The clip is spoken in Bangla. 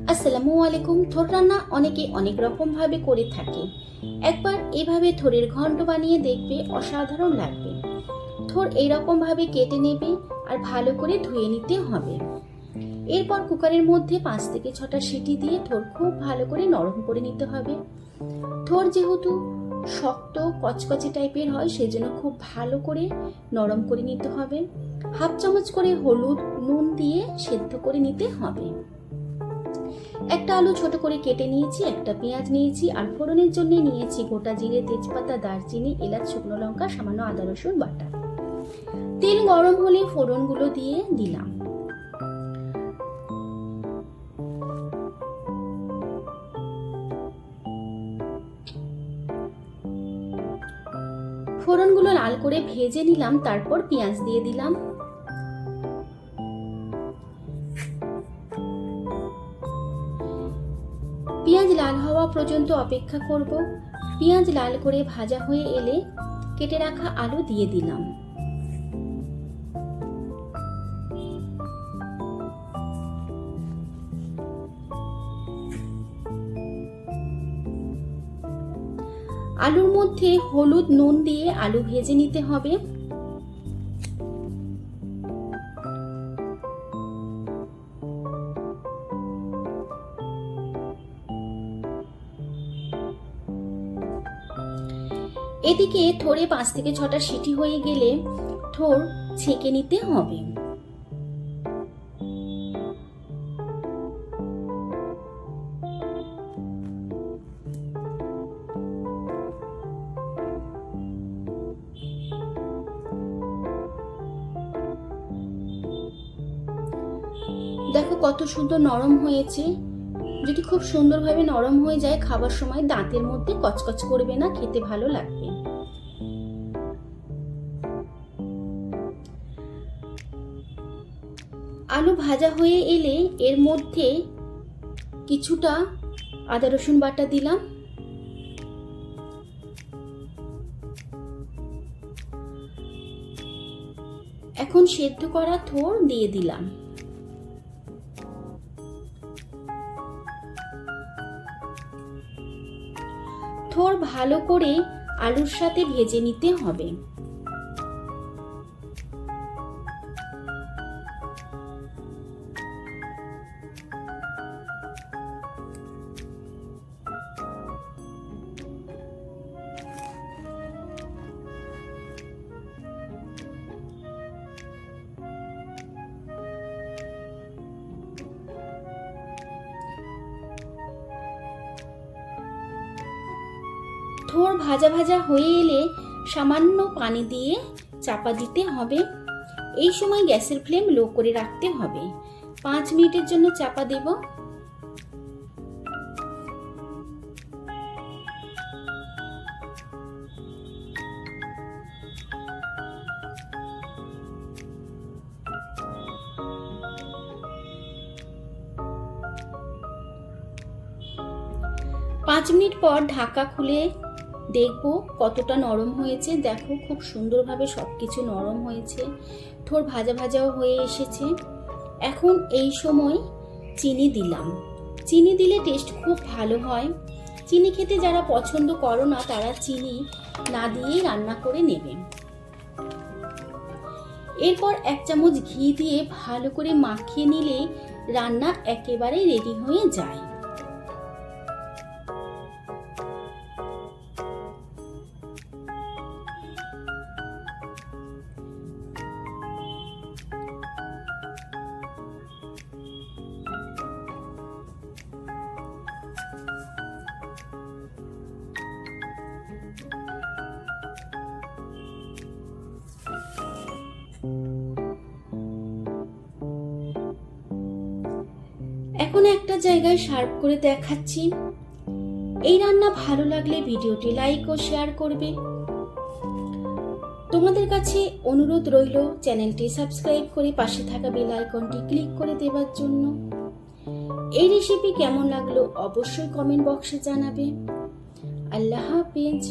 আসসালামু আলাইকুম। থোর রান্না অনেকে অনেক রকম ভাবে করে থাকে। একবার এভাবে থোরের ঘন্ট বানিয়ে দেখবে, অসাধারণ লাগবে। থোর এইরকম ভাবে কেটে নেবে আর ভালো করে ধুয়ে নিতে হবে। এরপর কুকারের মধ্যে 5 থেকে 6টা সিটি দিয়ে থোর খুব ভালো করে নরম করে নিতে হবে। থোর যেহেতু শক্ত কচকচে টাইপের হয়, সেজন্য খুব ভালো করে নরম করে নিতে হবে। হাফ চামচ করে হলুদ নুন দিয়ে সেদ্ধ করে নিতে হবে। একটা আলু ছোট করে কেটে নিয়েছি, একটা পেঁয়াজ নিয়েছি, আর ফোড়নের জন্য নিয়েছি গোটা জিরে, তেজপাতা, দারচিনি, এলাচ, শুকনো লঙ্কা, সামান্য আদা রসুন বাটা। তেল গরম হলে ফোড়নগুলো দিয়ে দিলাম। ফোড়নগুলো লাল করে ভেজে নিলাম, তারপর পেঁয়াজ দিয়ে দিলাম। পেঁয়াজ লাল হওয়া পর্যন্ত অপেক্ষা করব। পেঁয়াজ লাল করে ভাজা হয়ে এলে কেটে রাখা আলু দিয়ে দিলাম। আলুর মধ্যে হলুদ নুন দিয়ে আলু ভেজে নিতে হবে। এদিকে থোরে 5 থেকে 6টা সিটি হয়ে গেলে থোর ছেঁকে নিতে হবে। দেখো কত সুন্দর নরম হয়েছে। যদি খুব সুন্দরভাবে নরম হয়ে যায়, খাবার সময় দাঁতের মধ্যে কচকচ করবে না, খেতে ভালো লাগবে। আলু ভাজা হয়ে এলে এর মধ্যে কিছুটা আদা রসুন বাটা দিলাম। এখন সেদ্ধ করা থোর দিয়ে দিলাম। থোর ভালো করে আলুর সাথে ভেজে নিতে হবে। থোর ভাজা ভাজা হয়ে এলে সামান্য পানি দিয়ে চাপা দিতে হবে। এই সময় গ্যাসের ফ্লেম লো করে রাখতে হবে। 5 মিনিটের জন্য চাপা দেব। পাঁচ মিনিট পর ঢাকা খুলে দেখবো কতটা নরম হয়েছে। দেখো খুব সুন্দরভাবে সবকিছু নরম হয়েছে, থোর ভাজা ভাজাও হয়ে এসেছে। এখন এই সময় চিনি দিলাম। চিনি দিলে টেস্ট খুব ভালো হয়। চিনি খেতে যারা পছন্দ করো না, তারা চিনি না দিয়েই রান্না করে নেবেন। এরপর 1 চামচ ঘি দিয়ে ভালো করে মাখিয়ে নিলে রান্না একেবারে রেডি হয়ে যায়। এখন একটা জায়গায় সার্ভ করে দেখাচ্ছি। এই রান্না ভালো লাগলে ভিডিওটি লাইক ও শেয়ার করবে। তোমাদের কাছে অনুরোধ রইল চ্যানেলটি সাবস্ক্রাইব করে পাশে থাকা বেল আইকনটি ক্লিক করে দেওয়ার জন্য। এই রেসিপি কেমন লাগলো অবশ্যই কমেন্ট বক্সে জানাবে। আল্লাহ হাফেজ।